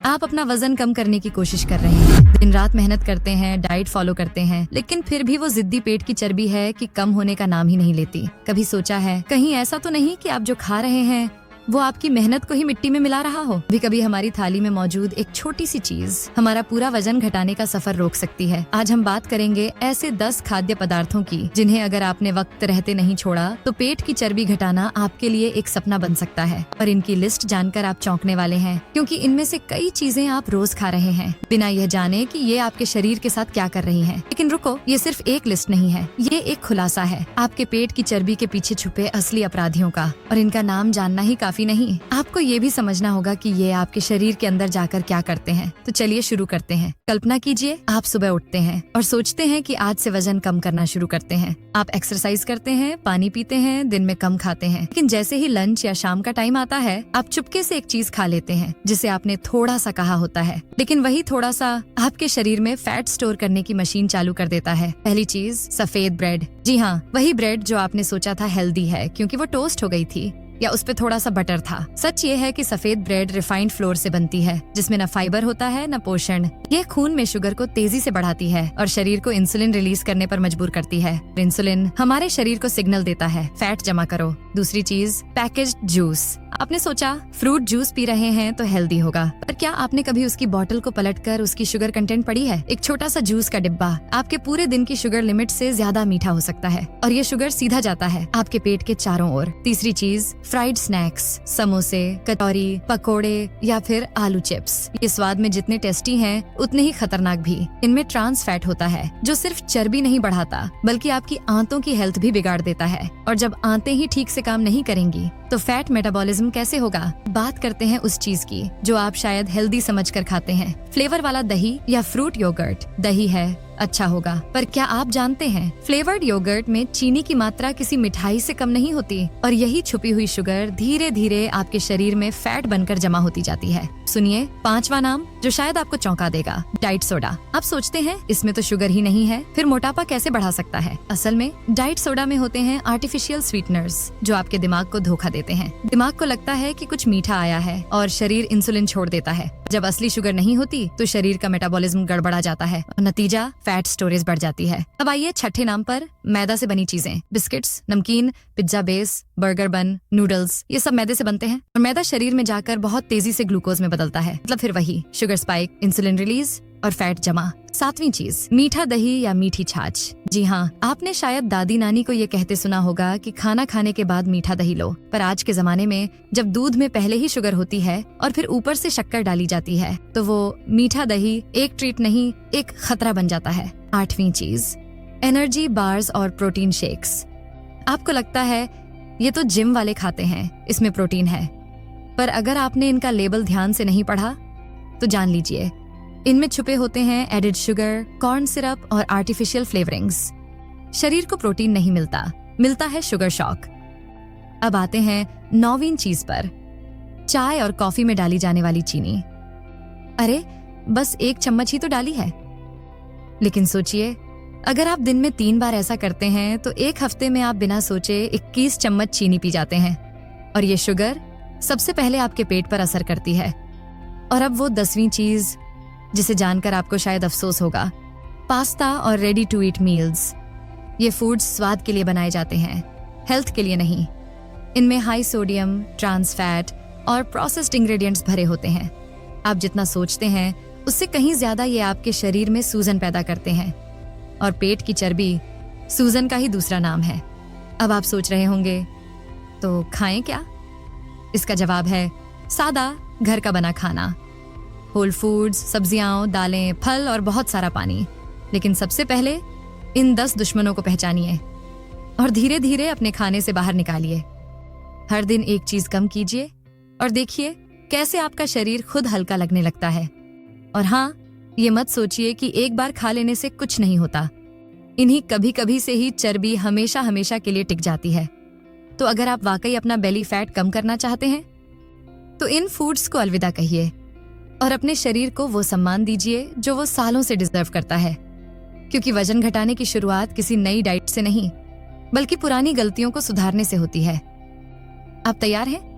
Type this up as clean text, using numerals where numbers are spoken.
आप अपना वजन कम करने की कोशिश कर रहे हैं, दिन रात मेहनत करते हैं, डाइट फॉलो करते हैं, लेकिन फिर भी वो जिद्दी पेट की चर्बी है कि कम होने का नाम ही नहीं लेती। कभी सोचा है कहीं ऐसा तो नहीं कि आप जो खा रहे हैं वो आपकी मेहनत को ही मिट्टी में मिला रहा हो? कभी कभी हमारी थाली में मौजूद एक छोटी सी चीज हमारा पूरा वजन घटाने का सफर रोक सकती है। आज हम बात करेंगे ऐसे 10 खाद्य पदार्थों की जिन्हें अगर आपने वक्त रहते नहीं छोड़ा तो पेट की चर्बी घटाना आपके लिए एक सपना बन सकता है। और इनकी लिस्ट जानकर आप चौंकने वाले हैं, क्योंकि इनमें से कई चीजें आप रोज खा रहे हैं बिना यह जाने कि ये आपके शरीर के साथ क्या कर रही हैं। लेकिन रुको, ये सिर्फ एक लिस्ट नहीं है, ये एक खुलासा है आपके पेट की चर्बी के पीछे छुपे असली अपराधियों का। और इनका नाम जानना ही काफी नहीं, आपको ये भी समझना होगा कि ये आपके शरीर के अंदर जाकर क्या करते हैं। तो चलिए शुरू करते हैं। कल्पना कीजिए आप सुबह उठते हैं और सोचते हैं कि आज से वजन कम करना शुरू करते हैं। आप एक्सरसाइज करते हैं, पानी पीते हैं, दिन में कम खाते हैं, लेकिन जैसे ही लंच या शाम का टाइम आता है आप चुपके से एक चीज खा लेते हैं जिसे आपने थोड़ा सा कहा होता है, लेकिन वही थोड़ा सा आपके शरीर में फैट स्टोर करने की मशीन चालू कर देता है। पहली चीज, सफेद ब्रेड। जी हाँ, वही ब्रेड जो आपने सोचा था हेल्दी है क्योंकि वो टोस्ट हो गई थी या उस पे थोड़ा सा बटर था। सच ये है कि सफेद ब्रेड रिफाइंड फ्लोर से बनती है जिसमें न फाइबर होता है न पोषण। ये खून में शुगर को तेजी से बढ़ाती है और शरीर को इंसुलिन रिलीज करने पर मजबूर करती है। इंसुलिन हमारे शरीर को सिग्नल देता है फैट जमा करो। दूसरी चीज, पैकेज्ड जूस। आपने सोचा फ्रूट जूस पी रहे हैं तो हेल्दी होगा, पर क्या आपने कभी उसकी बोतल को पलटकर उसकी शुगर कंटेंट पढ़ी है? एक छोटा सा जूस का डिब्बा आपके पूरे दिन की शुगर लिमिट से ज्यादा मीठा हो सकता है और ये शुगर सीधा जाता है आपके पेट के चारों ओर। तीसरी चीज, फ्राइड स्नैक्स, समोसे, कचौरी, पकोड़े या फिर आलू चिप्स। ये स्वाद में जितने टेस्टी हैं उतने ही खतरनाक भी। इनमें ट्रांस फैट होता है जो सिर्फ चर्बी नहीं बढ़ाता बल्कि आपकी आंतों की हेल्थ भी बिगाड़ देता है। और जब आंतें ही ठीक से काम नहीं करेंगी तो फैट मेटाबॉलिज्म कैसे होगा? बात करते हैं उस चीज की जो आप शायद हेल्दी समझकर खाते हैं, फ्लेवर वाला दही या फ्रूट योगर्ट। दही है, अच्छा होगा, पर क्या आप जानते हैं फ्लेवर्ड योगर्ट में चीनी की मात्रा किसी मिठाई से कम नहीं होती और यही छुपी हुई शुगर धीरे धीरे आपके शरीर में फैट बनकर जमा होती जाती है। सुनिए पांचवा नाम जो शायद आपको चौंका देगा, डाइट सोडा। आप सोचते हैं इसमें तो शुगर ही नहीं है, फिर मोटापा कैसे बढ़ा सकता है? असल में डाइट सोडा में होते हैं आर्टिफिशियल स्वीटनर्स जो आपके दिमाग को धोखा देते हैं। दिमाग को लगता है कि कुछ मीठा आया है और शरीर इंसुलिन छोड़ देता है। जब असली शुगर नहीं होती तो शरीर का मेटाबॉलिज्म गड़बड़ा जाता है और नतीजा फैट स्टोरेज बढ़ जाती है। अब आइए छठे नाम पर, मैदा से बनी चीजें। बिस्किट्स, नमकीन, pizza base, burger bun, noodles, ये सब मैदे से बनते हैं और मैदा शरीर में जाकर बहुत तेजी से ग्लूकोज में बदलता है। मतलब फिर वही शुगर स्पाइक, इंसुलिन रिलीज और फैट जमा। सातवीं चीज, मीठा दही या मीठी छाछ। जी हाँ, आपने शायद दादी नानी को ये कहते सुना होगा कि खाना खाने के बाद मीठा दही लो, पर आज के जमाने में जब दूध में पहले ही शुगर होती है और फिर ऊपर से शक्कर डाली जाती है तो वो मीठा दही एक ट्रीट नहीं, एक खतरा बन जाता है। आठवीं चीज, एनर्जी बार्स और प्रोटीन शेक्स। आपको लगता है ये तो जिम वाले खाते हैं, इसमें प्रोटीन है, पर अगर आपने इनका लेबल ध्यान से नहीं पढ़ा तो जान लीजिए इनमें छुपे होते हैं एडिड शुगर, कॉर्न सिरप और आर्टिफिशियल फ्लेवरिंग्स। शरीर को प्रोटीन नहीं मिलता, मिलता है शुगर शॉक। अब आते हैं नौवीं चीज पर, चाय और कॉफी में डाली जाने वाली चीनी। अरे बस एक चम्मच ही तो डाली है, लेकिन सोचिए अगर आप दिन में 3 बार ऐसा करते हैं तो एक हफ्ते में आप बिना सोचे 21 चम्मच चीनी पी जाते हैं और ये शुगर सबसे पहले आपके पेट पर असर करती है। और अब वो 10वीं चीज जिसे जानकर आपको शायद अफसोस होगा, पास्ता और रेडी टू ईट मील्स। ये फूड्स स्वाद के लिए बनाए जाते हैं, हेल्थ के लिए नहीं। इनमें हाई सोडियम, ट्रांस फैट और प्रोसेस्ड इंग्रेडिएंट्स भरे होते हैं। आप जितना सोचते हैं उससे कहीं ज्यादा ये आपके शरीर में सूजन पैदा करते हैं और पेट की चर्बी सूजन का ही दूसरा नाम है। अब आप सोच रहे होंगे तो खाएं क्या? इसका जवाब है सादा घर का बना खाना, होल फूड्स, सब्जियां, दालें, फल और बहुत सारा पानी। लेकिन सबसे पहले इन 10 दुश्मनों को पहचानिए और धीरे धीरे अपने खाने से बाहर निकालिए। हर दिन एक चीज कम कीजिए और देखिए कैसे आपका शरीर खुद हल्का लगने लगता है। और हाँ, ये मत सोचिए कि एक बार खा लेने से कुछ नहीं होता। इन्हीं कभी कभी से ही चर्बी हमेशा हमेशा के लिए टिक जाती है। तो अगर आप वाकई अपना बेली फैट कम करना चाहते हैं तो इन फूड्स को अलविदा कहिए और अपने शरीर को वो सम्मान दीजिए जो वो सालों से डिजर्व करता है। क्योंकि वजन घटाने की शुरुआत किसी नई डाइट से नहीं बल्कि पुरानी गलतियों को सुधारने से होती है। आप तैयार हैं?